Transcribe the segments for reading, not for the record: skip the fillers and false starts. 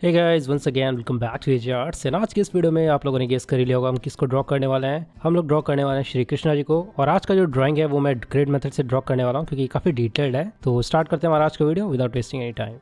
Hey guys once again welcome back to AJ arts and आज की इस वीडियो में आप लोगों ने गेस कर ही लिया होगा हम किसको ड्रॉ करने वाले हैं। हम लोग ड्रॉ करने वाले हैं श्री कृष्णा जी को। और आज का जो ड्राइंग है वो मैं ग्रेड मेथड से ड्रॉ करने वाला हूँ क्योंकि काफ़ी डिटेल्ड है। तो स्टार्ट करते हैं हमारा आज का video without wasting any time.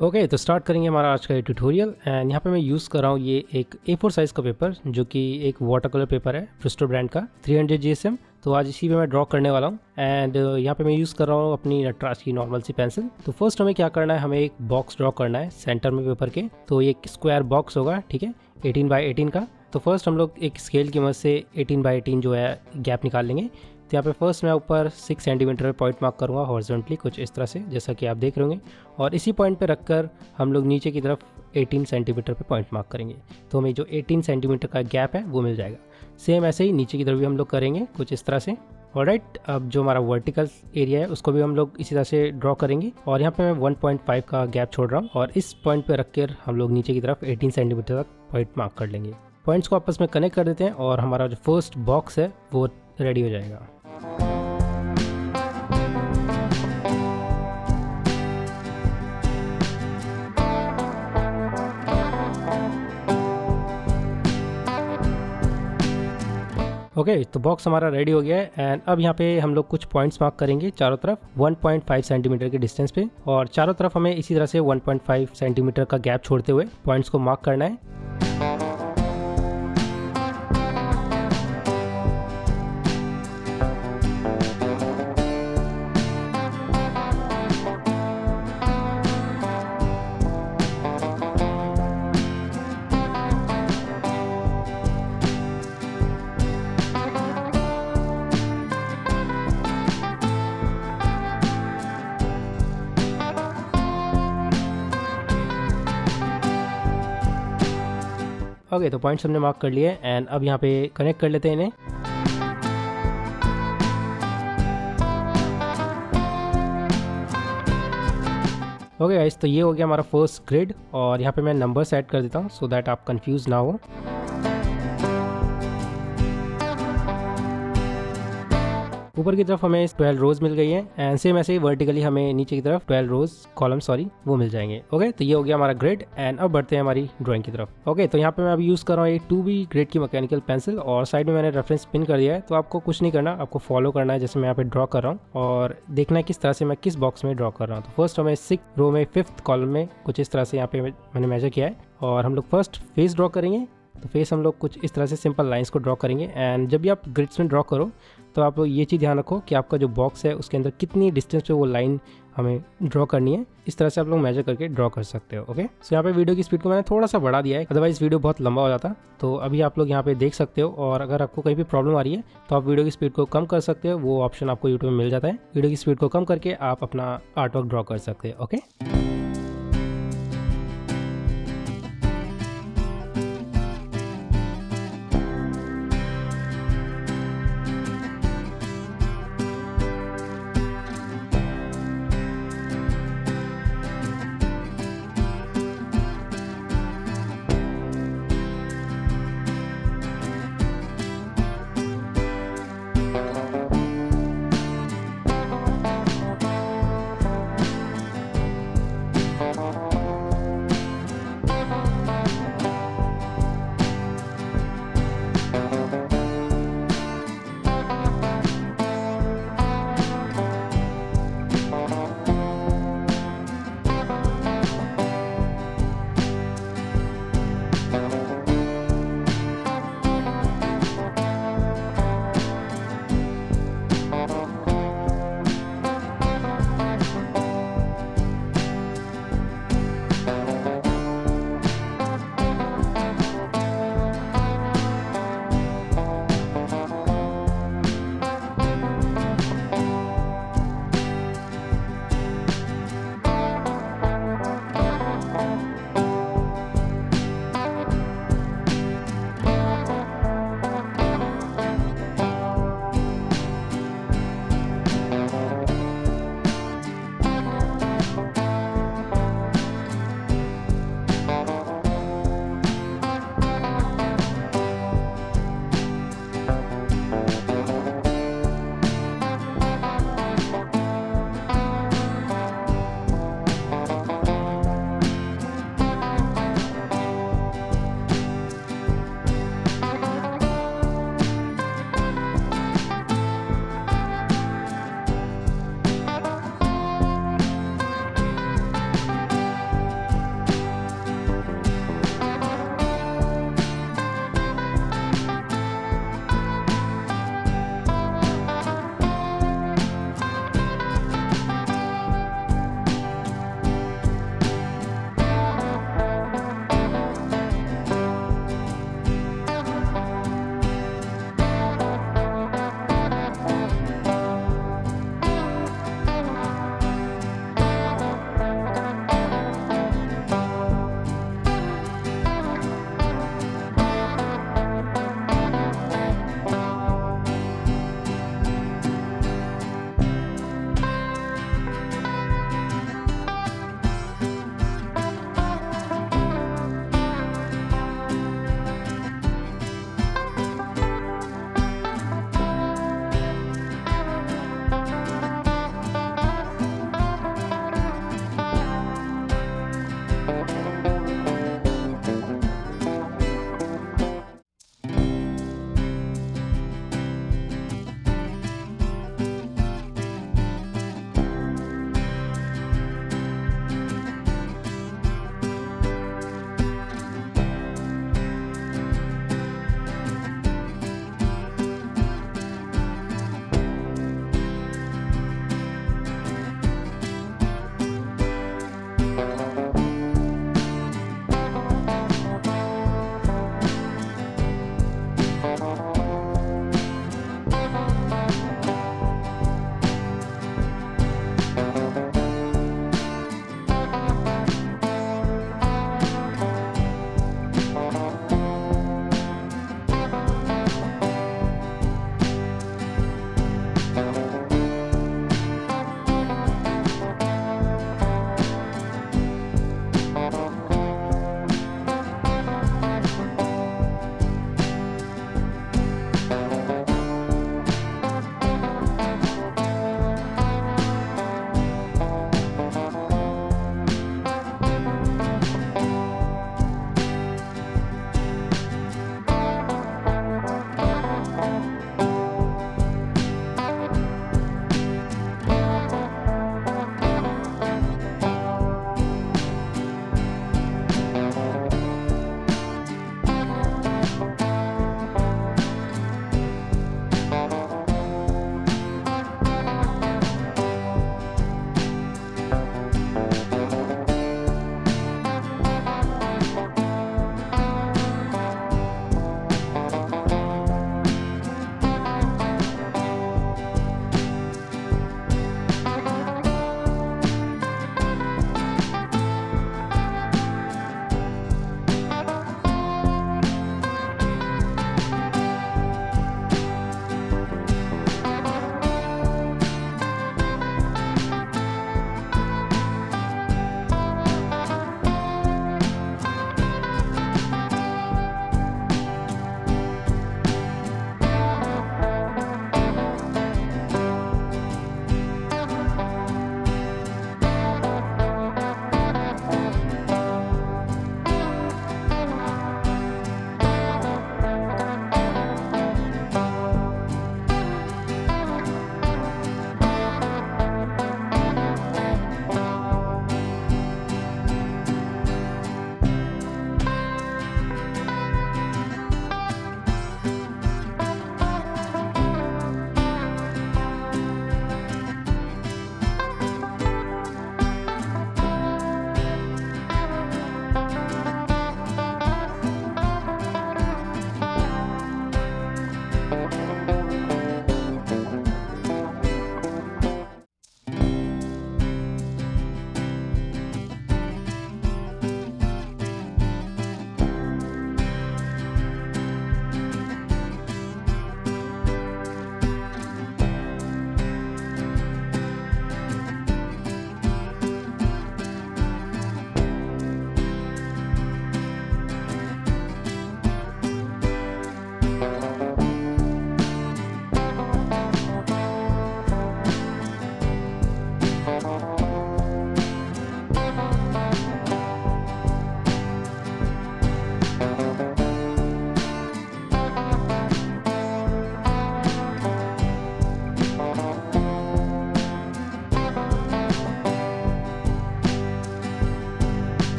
Okay तो स्टार्ट करेंगे हमारा आज का ये ट्यूटोरियल। एंड यहाँ पे मैं यूज़ कर रहा हूँ ये एक A4 साइज़ का पेपर जो कि एक वाटर कलर पेपर है ब्रिस्ट्रो ब्रांड का 300 GSM। तो आज इसी पे मैं ड्रॉ करने वाला हूँ। एंड यहाँ पे मैं यूज़ कर रहा हूँ अपनी नटराज की नॉर्मल सी पेंसिल। तो फर्स्ट हमें क्या करना है, हमें एक बॉक्स ड्रॉ करना है सेंटर में पेपर के। तो ये एक स्क्वायर बॉक्स होगा, ठीक है, 18 बाई 18 का। तो फर्स्ट हम लोग एक स्केल की मदद से 18 बाई 18 जो है गैप निकाल लेंगे। तो यहाँ पे फर्स्ट मैं ऊपर 6 सेंटीमीटर पे पॉइंट मार्क करूँगा हॉरिजॉन्टली कुछ इस तरह से, जैसा कि आप देख रहे होंगे। और इसी पॉइंट पे रखकर हम लोग नीचे की तरफ 18 सेंटीमीटर पे पॉइंट मार्क करेंगे। तो हमें जो 18 सेंटीमीटर का गैप है वो मिल जाएगा। सेम ऐसे ही नीचे की तरफ भी हम लोग करेंगे कुछ इस तरह से। ऑलराइट, अब जो हमारा वर्टिकल एरिया है उसको भी हम लोग इसी तरह से ड्रॉ करेंगे। और यहाँ पे मैं 1.5 का गैप छोड़ रहा हूँ और इस पॉइंट पे रख कर हम लोग नीचे की तरफ 18 सेंटीमीटर तक पॉइंट मार्क कर लेंगे। पॉइंट्स को आपस में कनेक्ट कर देते हैं और हमारा जो फर्स्ट बॉक्स है वो रेडी हो जाएगा। ओके तो बॉक्स हमारा रेडी हो गया है। एंड अब यहाँ पे हम लोग कुछ पॉइंट्स मार्क करेंगे चारों तरफ 1.5 सेंटीमीटर के डिस्टेंस पे। और चारों तरफ हमें इसी तरह से 1.5 सेंटीमीटर का गैप छोड़ते हुए पॉइंट्स को मार्क करना है। ओके तो पॉइंट्स हमने मार्क कर लिए एंड अब यहाँ पे कनेक्ट कर लेते हैं इन्हें। ओके गाइस, तो ये हो गया हमारा फर्स्ट ग्रिड। और यहाँ पे मैं नंबर्स ऐड कर देता हूँ सो दैट आप कंफ्यूज ना हो। ऊपर की तरफ हमें 12 रोज मिल गई है एंड सेम ऐसे ही वर्टिकली हमें नीचे की तरफ 12 रोज कॉलम वो मिल जाएंगे। ओके तो ये हो गया हमारा ग्रिड एंड अब बढ़ते हैं हमारी ड्राइंग की तरफ। ओके तो यहाँ पे मैं अभी यूज़ कर रहा हूँ एक 2B ग्रेड की मैकेनिकल पेंसिल और साइड में मैंने रेफरेंस पिन कर दिया है। तो आपको कुछ नहीं करना, आपको फॉलो करना है जैसे मैं यहाँ पे ड्रॉ कर रहा हूँ और देखना है किस तरह से मैं किस बॉक्स में ड्रॉ कर रहा हूँ। तो फर्स्ट हमें 6 रो में 5th कॉलम में कुछ इस तरह से यहाँ पे मैंने मेजर किया है। और हम लोग फर्स्ट फेस ड्रॉ करेंगे। तो फेस हम लोग कुछ इस तरह से सिंपल लाइंस को ड्रॉ करेंगे। एंड जब भी आप ग्रिड्स में ड्रॉ करो तो आप ये चीज़ ध्यान रखो कि आपका जो बॉक्स है उसके अंदर कितनी डिस्टेंस पे वो लाइन हमें ड्रॉ करनी है। इस तरह से आप लोग मेजर करके ड्रॉ कर सकते हो। ओके सो यहाँ पे वीडियो की स्पीड को मैंने थोड़ा सा बढ़ा दिया है, अदरवाइज वीडियो बहुत लंबा हो जाता। तो अभी आप लोग यहाँ पे देख सकते हो। और अगर आपको कहीं भी प्रॉब्लम आ रही है तो आप वीडियो की स्पीड को कम कर सकते हो, वो ऑप्शन आपको यूट्यूब में मिल जाता है। वीडियो की स्पीड को कम करके आप अपना आर्ट वर्क ड्रॉ कर सकते हो। ओके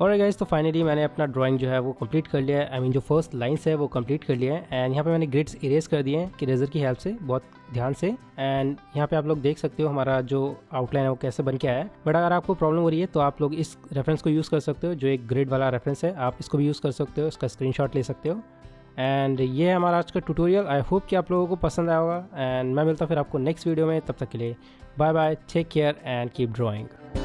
और गाइस, तो फाइनली मैंने अपना ड्राइंग जो है वो कंप्लीट कर लिया है। आई मीन जो फर्स्ट लाइंस है वो कंप्लीट कर लिया है। एंड यहाँ पे मैंने ग्रिड्स इरेज कर दिए हैं कि रेजर की हेल्प से, बहुत ध्यान से। एंड यहाँ पे आप लोग देख सकते हो हमारा जो आउटलाइन है वो कैसे बन के आया है। बट अगर आपको प्रॉब्लम हो रही है तो आप लोग इस रेफरेंस को यूज़ कर सकते हो, जो एक ग्रिड वाला रेफरेंस है, आप इसको भी यूज़ कर सकते हो, इसका स्क्रीनशॉट ले सकते हो। एंड ये है हमारा आज का ट्यूटोरियल। आई होप कि आप लोगों को पसंद आया होगा। एंड मैं मिलता हूँ फिर आपको नेक्स्ट वीडियो में। तब तक के लिए bye bye, take care and keep drawing.